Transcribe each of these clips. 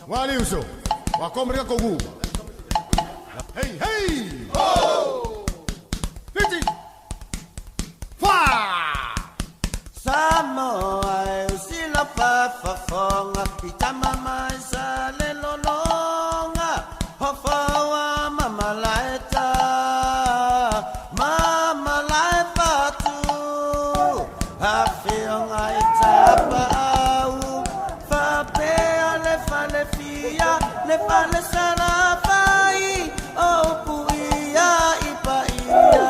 Wali uso. Wakomrika kogu. Hey, hey! Oh! 50! Fire! Samoa usila fafonga pitama maisa lelolonga hofawa mama laeta tu afionga itapa au fa pe ale fale fia le fale sarafai o puia ipaia.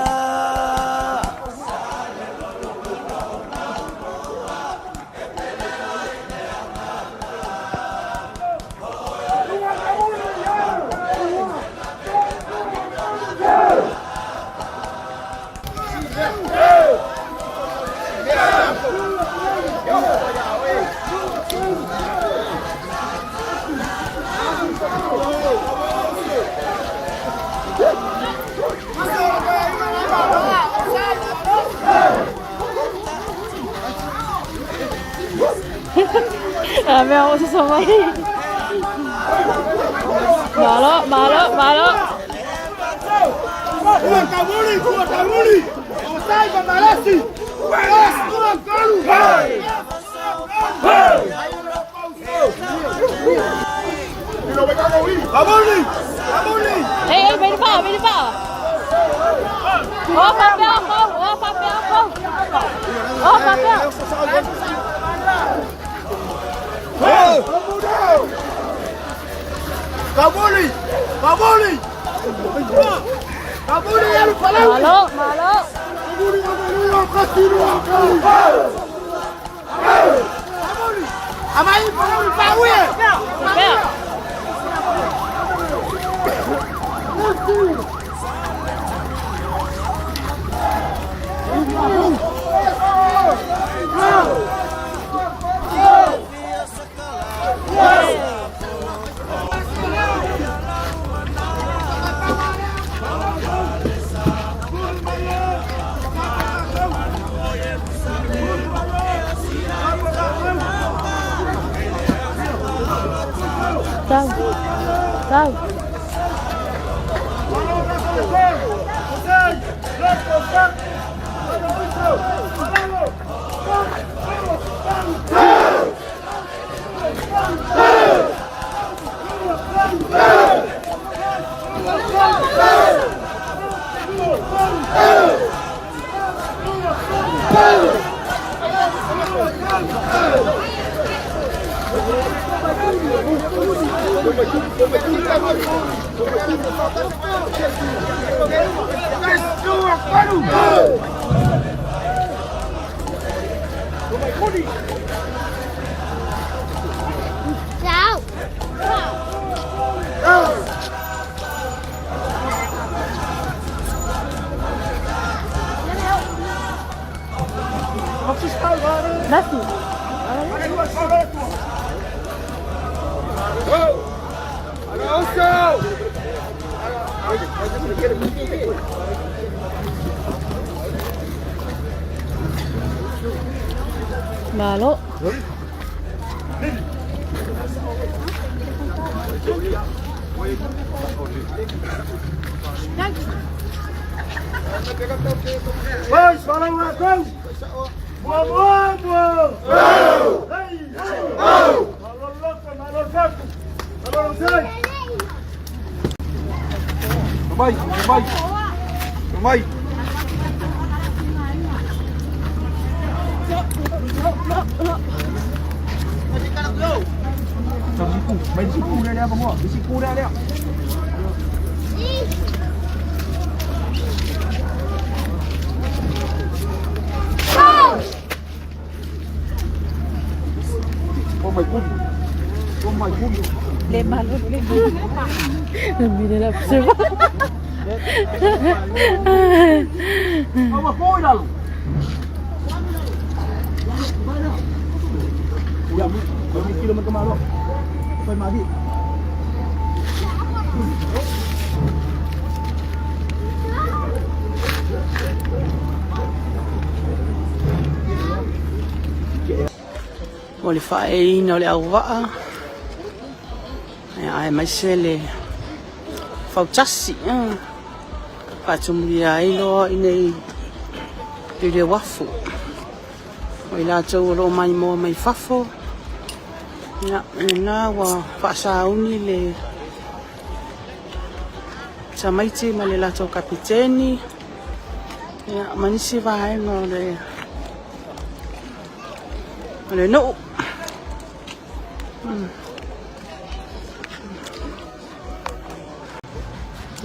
Mèo sao vậy? Mở lỗ. Ê, bên bảo. Ô, papel không. Kabuli! Malo. Amai, Đâu? Sao? Nasi. Malo. Vai, fala uma coisa! Boa! Vai! Mấy chiếc cu đây không mua? Mấy chiếc cu đây ạ. Con mày cu. Lên bàn luôn. Mình đây là sướng. Không mà coi đâu. Ya, kami kilo kemalo. Sampai mati. Boleh fai ni oleh awak. ai mai se le fautasi faatumulia ai loa i nei i le wafu o i latou o loo mai moa mai fafo ia na ua faasauni le tamaiti ma le latou kapiteni ia manisi vaega o le nuu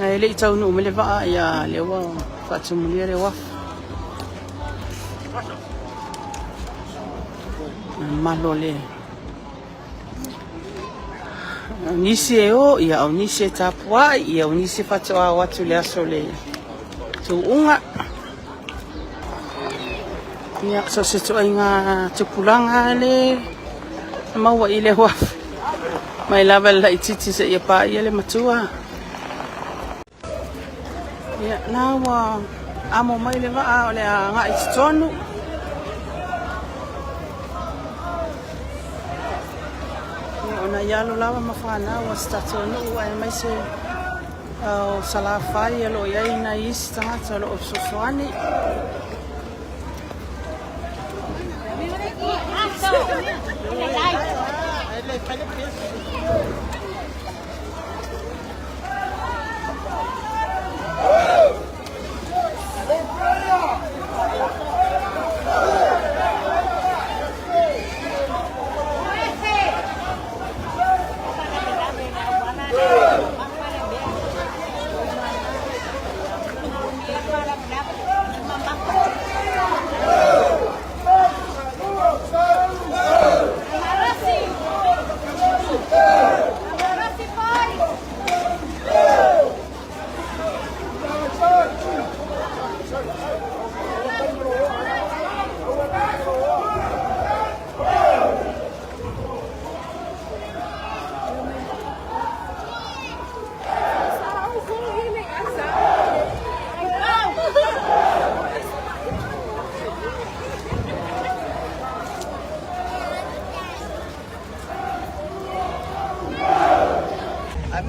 ai le tau no mele va ia le wa faccio mulire wa malo le nisi o ia o nisi tapua ia o nisi faccio a watu le asole tu unga ia so se tu inga tupulanga le maua ile wa mai lava la ititi se ia pa ia le matua ia nawa amo mai le va ole nga itonu ona ia lo lava mafana wa statonu ai mai se o sala fai lo ia ina ista tsa lo sosoani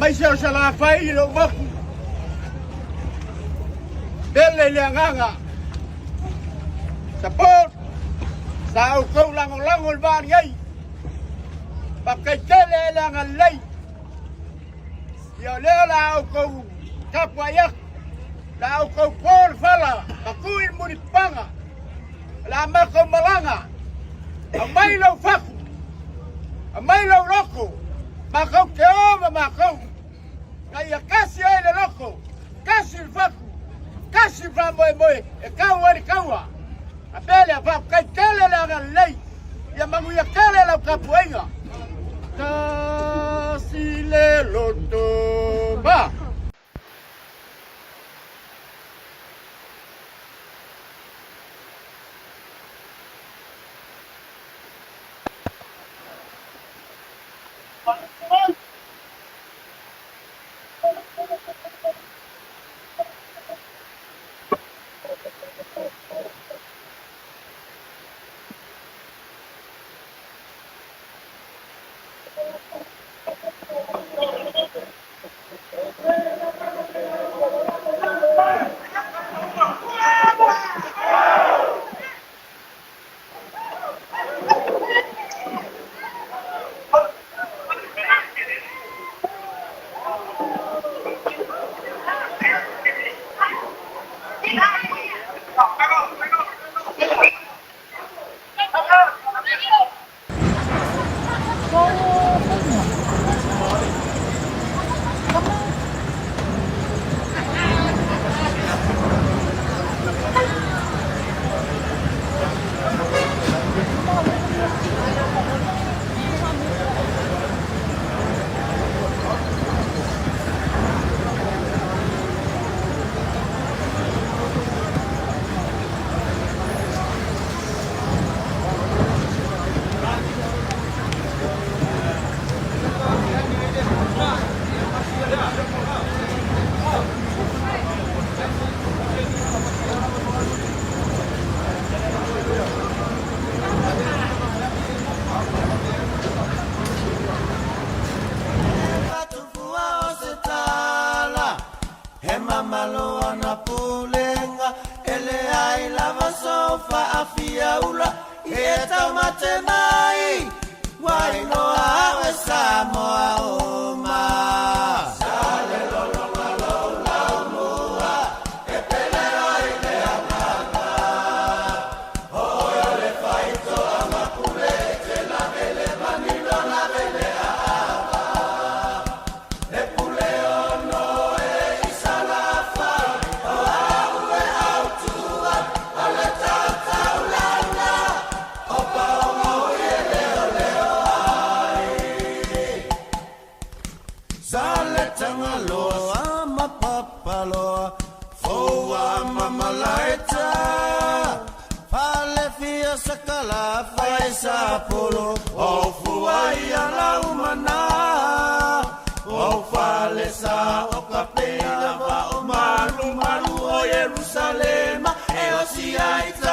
Mai se o sala fai lo mafu. Dele le nganga. Support. Sa o ko lang ul ban ngai. Pakai tele le ngalai. Yo le la o ko kapwa yak. La o ko por fala. Pakuin mo ni panga. La ma ko malanga. Amai lo faku. Amai lo loko. Makau ke oma makau. Kaya kasi ai le loko. Kasi faku. Kasi fa moe moe. E kau ari kaua. A pele a faku. Kai tele la ngalei. Ia mangu ia kele la kapuenga. Kasi le loto ba. fa afia ula e tamate mai wai no awe Samoa o ma sale lolonga lola mua e pele ai le amanga oyo le faito amakule te la vele manilo la vele ava e pule ono e isalafa o aue autua ale tata ulala opa onga uye leo leo ai Zale tangaloa ama papaloa Foa ama malaita Fale fia sakala faisa polo O fuai ala umana O fale sa o kapela va o malu malu o Jerusalema E o si aita